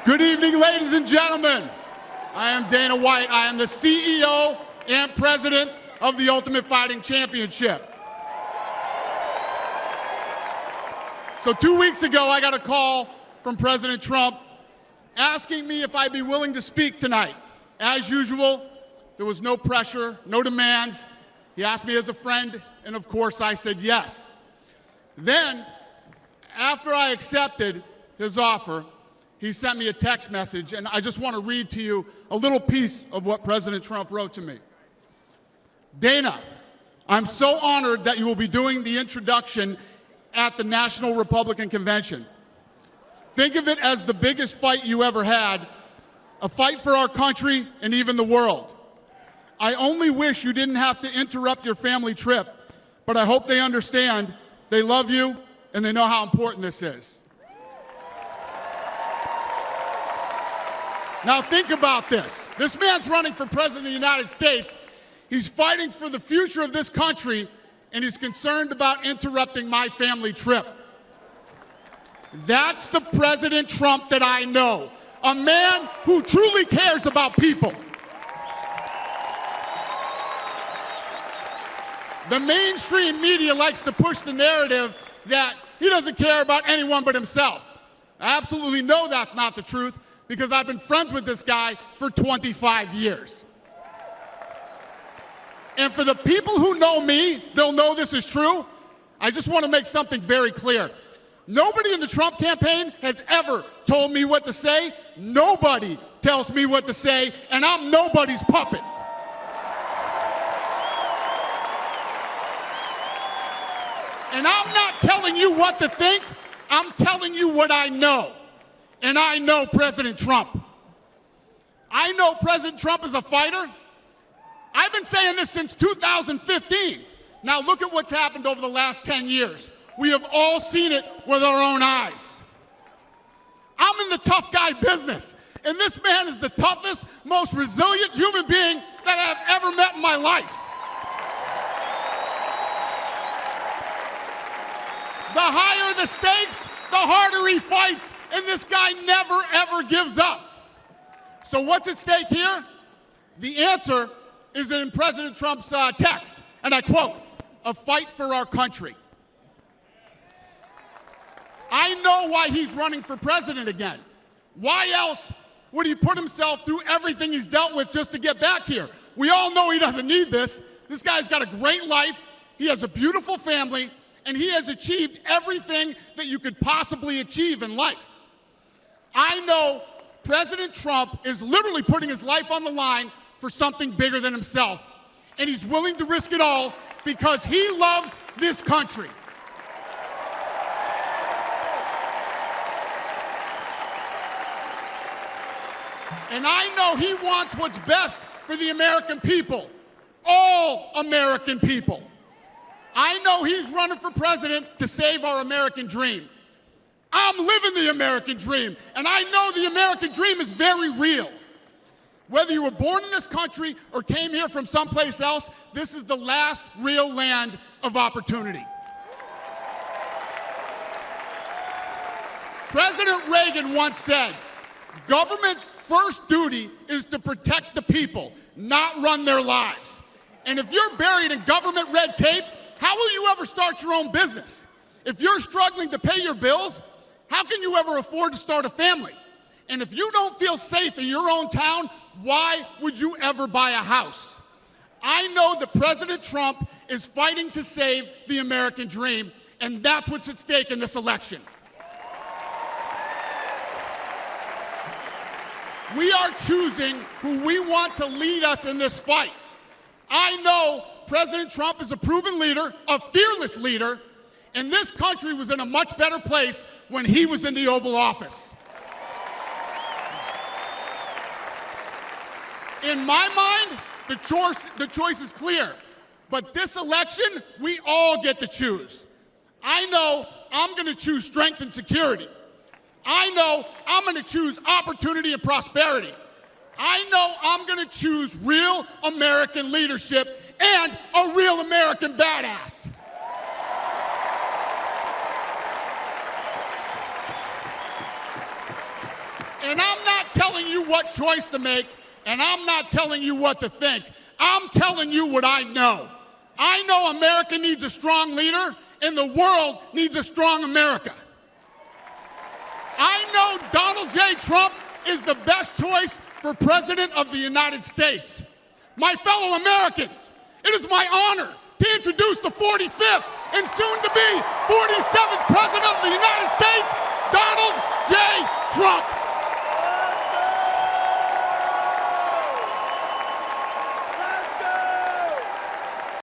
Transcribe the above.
Good evening, ladies and gentlemen. I am Dana White. I am the CEO and president of the Ultimate Fighting Championship. So 2 weeks ago, I got a call from President Trump asking me if I'd be willing to speak tonight. As usual, there was no pressure, no demands. He asked me as a friend, and of course I said yes. Then, after I accepted his offer, he sent me a text message, and I just want to read to you a little piece of what President Trump wrote to me. Dana, I'm so honored that you will be doing the introduction at the National Republican Convention. Think of it as the biggest fight you ever had, a fight for our country and even the world. I only wish you didn't have to interrupt your family trip, but I hope they understand, they love you, and they know how important this is. Now think about this. This man's running for president of the United States. He's fighting for the future of this country, and he's concerned about interrupting my family trip. That's the President Trump that I know, a man who truly cares about people. The mainstream media likes to push the narrative that he doesn't care about anyone but himself. I absolutely know that's not the truth, because I've been friends with this guy for 25 years. And for the people who know me, they'll know this is true. I just want to make something very clear. Nobody in the Trump campaign has ever told me what to say. Nobody tells me what to say, and I'm nobody's puppet. And I'm not telling you what to think. I'm telling you what I know. And I know President Trump. I know President Trump is a fighter. I've been saying this since 2015. Now look at what's happened over the last 10 years. We have all seen it with our own eyes. I'm in the tough guy business, and this man is the toughest, most resilient human being that I've ever met in my life. The higher the stakes, the harder he fights, and this guy never, ever gives up. So what's at stake here? The answer is in President Trump's text, and I quote, "A fight for our country." I know why he's running for president again. Why else would he put himself through everything he's dealt with just to get back here? We all know he doesn't need this. This guy's got a great life, he has a beautiful family, and he has achieved everything that you could possibly achieve in life. I know President Trump is literally putting his life on the line for something bigger than himself, and he's willing to risk it all because he loves this country. And I know he wants what's best for the American people, all American people. I know he's running for president to save our American dream. I'm living the American dream, and I know the American dream is very real. Whether you were born in this country or came here from someplace else, this is the last real land of opportunity. President Reagan once said, "Government's first duty is to protect the people, not run their lives." And if you're buried in government red tape, how will you ever start your own business? If you're struggling to pay your bills, how can you ever afford to start a family? And if you don't feel safe in your own town, why would you ever buy a house? I know that President Trump is fighting to save the American dream, and that's what's at stake in this election. We are choosing who we want to lead us in this fight. I know President Trump is a proven leader, a fearless leader, and this country was in a much better place when he was in the Oval Office. In my mind, the choice is clear. But this election, we all get to choose. I know I'm going to choose strength and security. I know I'm going to choose opportunity and prosperity. I know I'm going to choose real American leadership and a real American badass. And I'm not telling you what choice to make, and I'm not telling you what to think. I'm telling you what I know. I know America needs a strong leader, and the world needs a strong America. I know Donald J. Trump is the best choice for President of the United States. My fellow Americans, it is my honor to introduce the 45th and soon-to-be 47th President of the United States,